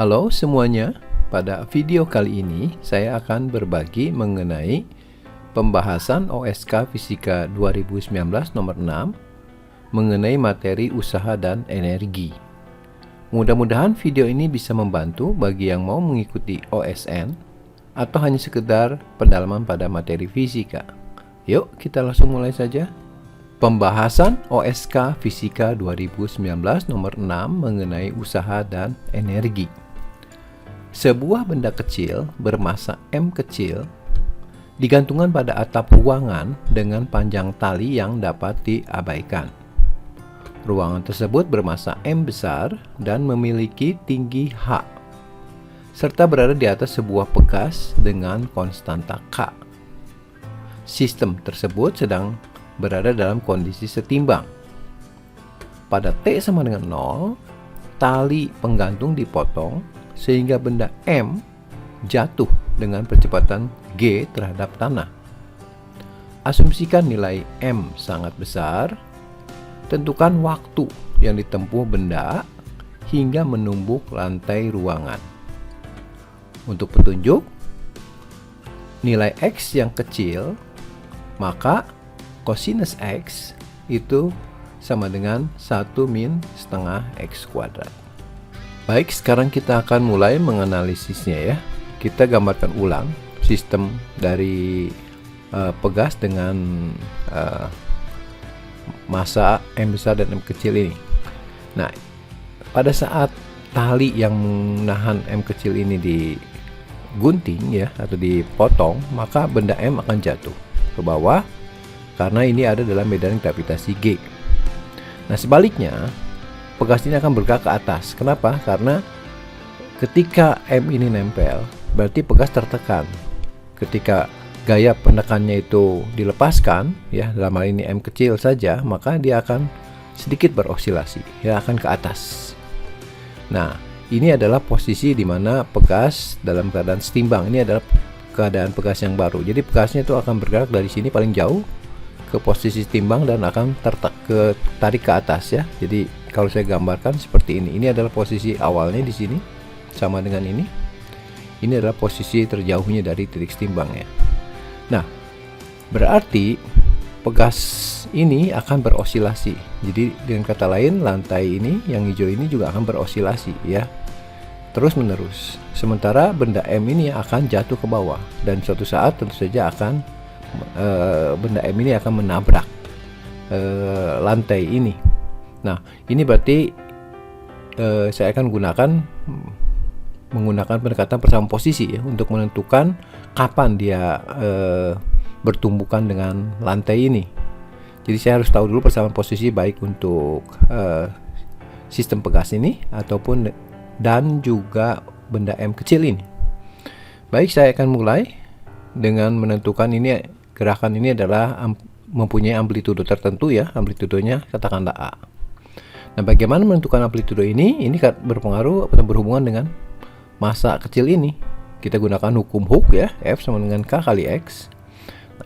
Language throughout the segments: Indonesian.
Halo semuanya, pada video kali ini saya akan berbagi mengenai pembahasan OSK Fisika 2019 nomor 6 mengenai materi usaha dan energi. Mudah-mudahan video ini bisa membantu bagi yang mau mengikuti OSN atau hanya sekedar pendalaman pada materi fisika. Yuk kita langsung mulai saja. Pembahasan OSK Fisika 2019 nomor 6 mengenai usaha dan energi. Sebuah benda kecil bermassa M kecil digantungkan pada atap ruangan dengan panjang tali yang dapat diabaikan. Ruangan tersebut bermassa M besar dan memiliki tinggi H, serta berada di atas sebuah pegas dengan konstanta K. Sistem tersebut sedang berada dalam kondisi setimbang. Pada T sama dengan 0, tali penggantung dipotong sehingga benda M jatuh dengan kecepatan G terhadap tanah. Asumsikan nilai M sangat besar, tentukan waktu yang ditempuh benda hingga menumbuk lantai ruangan. Untuk petunjuk, nilai X yang kecil, maka kosinus X itu sama dengan 1 min setengah X kuadrat. Baik, sekarang kita akan mulai menganalisisnya ya. Kita gambarkan ulang sistem dari pegas dengan massa M besar dan M kecil ini. Nah, pada saat tali yang menahan M kecil ini digunting ya atau dipotong, maka benda M akan jatuh ke bawah karena ini ada dalam medan gravitasi G. Nah, sebaliknya pegas ini akan bergerak ke atas. Kenapa? Karena ketika M ini nempel, berarti pegas tertekan. Ketika gaya penekannya itu dilepaskan, ya dalam hal ini M kecil saja, maka dia akan sedikit berosilasi, ya akan ke atas. Nah, ini adalah posisi di mana pegas dalam keadaan setimbang. Ini adalah keadaan pegas yang baru. Jadi pegasnya itu akan bergerak dari sini paling jauh ke posisi timbang dan akan tarik ke atas ya. Jadi kalau saya gambarkan seperti ini. Ini adalah posisi awalnya di sini sama dengan ini. Ini adalah posisi terjauhnya dari titik timbangnya. Nah, berarti pegas ini akan berosilasi. Jadi dengan kata lain, lantai ini yang hijau ini juga akan berosilasi ya. Terus menerus. Sementara benda M ini akan jatuh ke bawah dan suatu saat tentu saja akan benda M ini akan menabrak lantai ini. Nah, ini berarti saya akan menggunakan pendekatan persamaan posisi ya untuk menentukan kapan dia bertumbukan dengan lantai ini. Jadi saya harus tahu dulu persamaan posisi baik untuk sistem pegas ini ataupun dan juga benda M kecil ini. Baik, saya akan mulai dengan menentukan ini. Gerakan ini adalah mempunyai amplitudo tertentu ya, amplitudonya katakanlah A. Nah, bagaimana menentukan amplitudo ini? Ini berpengaruh atau berhubungan dengan massa kecil ini. Kita gunakan hukum Hooke ya, F sama dengan K kali X.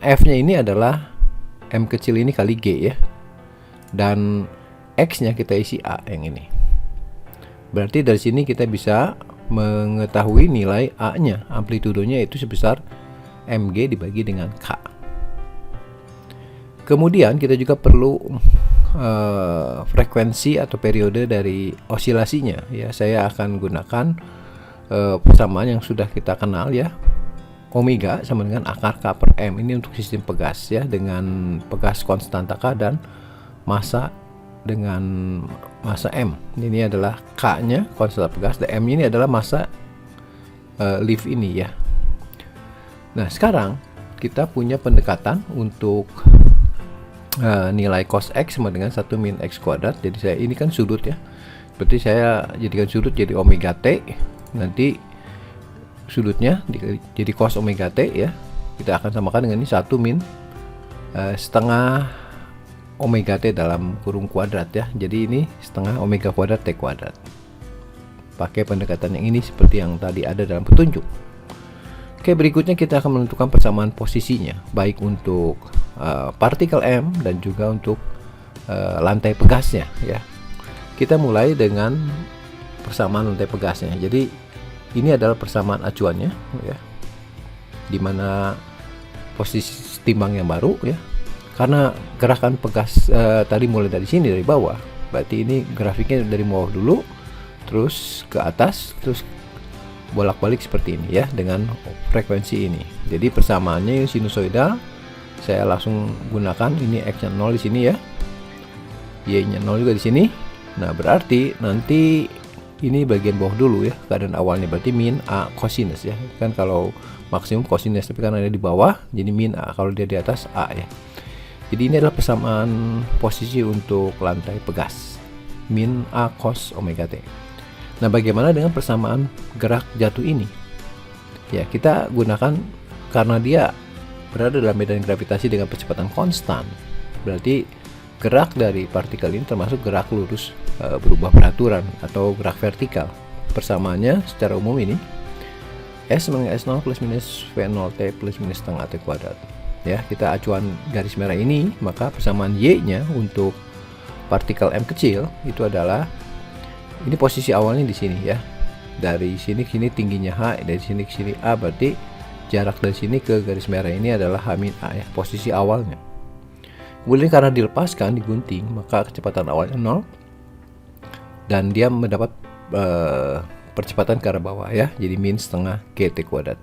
F-nya ini adalah M kecil ini kali G ya. Dan X-nya kita isi A yang ini. Berarti dari sini kita bisa mengetahui nilai A-nya, amplitudonya itu sebesar Mg dibagi dengan K. Kemudian kita juga perlu frekuensi atau periode dari osilasinya ya. Saya akan gunakan persamaan yang sudah kita kenal ya. Omega sama dengan akar K per M. Ini untuk sistem pegas ya, dengan pegas konstanta K dan massa dengan massa M. Ini adalah K-nya konstanta pegas, dan M ini adalah massa leaf ini ya. Nah, sekarang kita punya pendekatan untuk nilai cos X sama dengan 1 min X kuadrat. Jadi saya ini kan sudut ya, berarti saya jadikan sudut jadi omega T. Nanti sudutnya jadi cos omega T ya. Kita akan samakan dengan ini 1 min setengah omega T dalam kurung kuadrat ya. Jadi ini setengah omega kuadrat T kuadrat. Pakai pendekatan yang ini seperti yang tadi ada dalam petunjuk. Oke, berikutnya kita akan menentukan persamaan posisinya, baik untuk partikel M dan juga untuk lantai pegasnya ya. Kita mulai dengan persamaan lantai pegasnya. Jadi ini adalah persamaan acuannya ya, dimana posisi timbang yang baru ya, karena gerakan pegas tadi mulai dari sini, dari bawah, berarti ini grafiknya dari bawah dulu terus ke atas, terus bolak-balik seperti ini ya, dengan frekuensi ini. Jadi persamaannya sinusoidal. Saya langsung gunakan ini x-nya 0 di sini ya, y-nya 0 juga di sini. Nah berarti nanti ini bagian bawah dulu ya, keadaan awalnya berarti min a cosinus ya, kan kalau maksimum cosinus, tapi karena ada di bawah jadi min a, kalau dia di atas a ya. Jadi ini adalah persamaan posisi untuk lantai pegas, min a cos omega t. Nah bagaimana dengan persamaan gerak jatuh ini? Ya kita gunakan, karena dia berada dalam medan gravitasi dengan percepatan konstan, berarti gerak dari partikel ini termasuk gerak lurus berubah peraturan atau gerak vertikal. Persamaannya secara umum ini S sama S0 plus minus V0 T plus minus setengah T kuadrat. Ya, kita acuan garis merah ini, maka persamaan Y-nya untuk partikel M kecil itu adalah, ini posisi awalnya di sini ya. Dari sini ke sini tingginya H, dari sini ke sini A, berarti jarak dari sini ke garis merah ini adalah H-A ya, posisi awalnya. Kemudian karena dilepaskan, digunting, maka kecepatan awalnya 0 dan dia mendapat percepatan ke arah bawah ya, jadi min setengah GT kuadrat.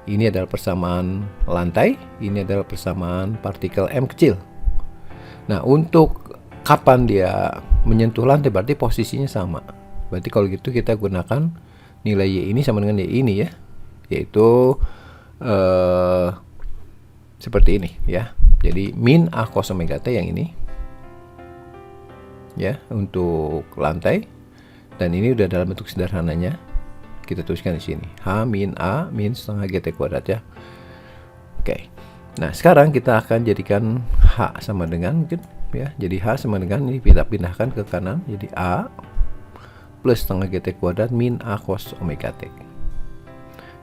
Ini adalah persamaan lantai, ini adalah persamaan partikel M kecil. Nah untuk kapan dia menyentuh lantai berarti posisinya sama. Berarti kalau gitu kita gunakan nilai Y ini sama dengan Y ini ya, yaitu seperti ini ya. Jadi min A cos omega T yang ini ya untuk lantai, dan ini udah dalam bentuk sederhananya kita tuliskan di sini H min A min setengah GT kuadrat ya. Oke. Nah sekarang kita akan jadikan H sama dengan ya, jadi H sama dengan ini kita pindahkan ke kanan, jadi A plus setengah GT kuadrat min A cos omega T.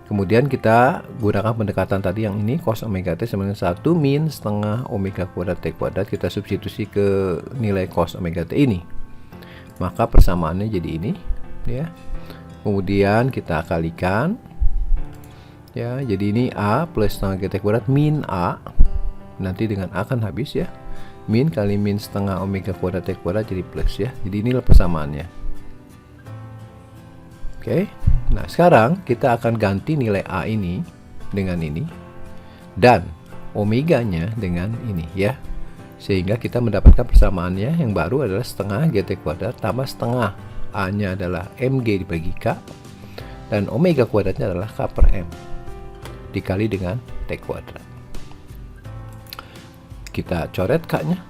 Kemudian kita gunakan pendekatan tadi yang ini, cos omega T sama dengan 1 min setengah omega kuadrat T kuadrat, kita substitusi ke nilai cos omega T ini, maka persamaannya jadi ini ya. Kemudian kita kalikan ya, jadi ini A plus setengah GT kuadrat min A, nanti dengan A kan habis ya, min kali min setengah omega kuadrat T kuadrat jadi plus ya. Jadi inilah persamaannya. Oke. Nah sekarang kita akan ganti nilai A ini dengan ini dan omeganya dengan ini ya, sehingga kita mendapatkan persamaannya yang baru adalah setengah GT kuadrat tambah setengah A nya adalah mg dibagi K, dan omega kuadratnya adalah K per M dikali dengan T kuadrat. Kita coret K nya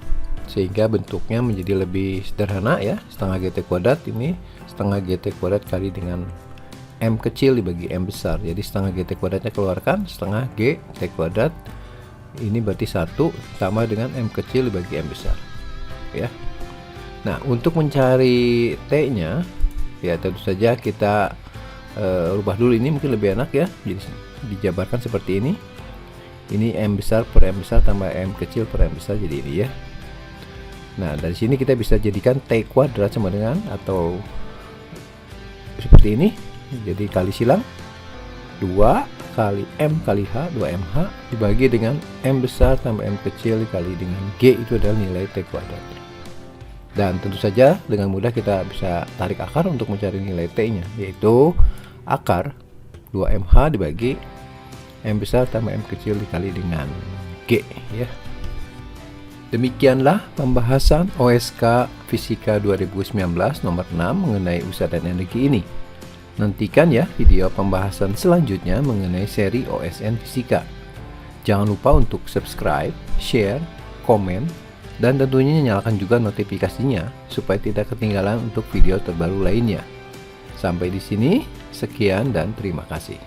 sehingga bentuknya menjadi lebih sederhana ya, setengah GT kuadrat ini setengah GT kuadrat kali dengan M kecil dibagi M besar, jadi setengah GT kuadratnya keluarkan, setengah G T kuadrat ini berarti 1 sama dengan M kecil dibagi M besar ya. Nah untuk mencari T nya ya tentu saja kita rubah dulu, ini mungkin lebih enak ya, jadi dijabarkan seperti ini M besar per M besar tambah M kecil per M besar, jadi ini ya. Nah dari sini kita bisa jadikan T kuadrat sama dengan, atau seperti ini, jadi kali silang 2 kali M kali H 2MH dibagi dengan M besar tambah M kecil dikali dengan G, itu adalah nilai T kuadrat. Dan tentu saja dengan mudah kita bisa tarik akar untuk mencari nilai T nya, yaitu akar 2MH dibagi M besar tambah M kecil dikali dengan G ya. Demikianlah pembahasan OSK Fisika 2019 nomor 6 mengenai usaha dan energi ini. Nantikan ya video pembahasan selanjutnya mengenai seri OSN Fisika. Jangan lupa untuk subscribe, share, komen, dan tentunya nyalakan juga notifikasinya supaya tidak ketinggalan untuk video terbaru lainnya. Sampai di sini, sekian dan terima kasih.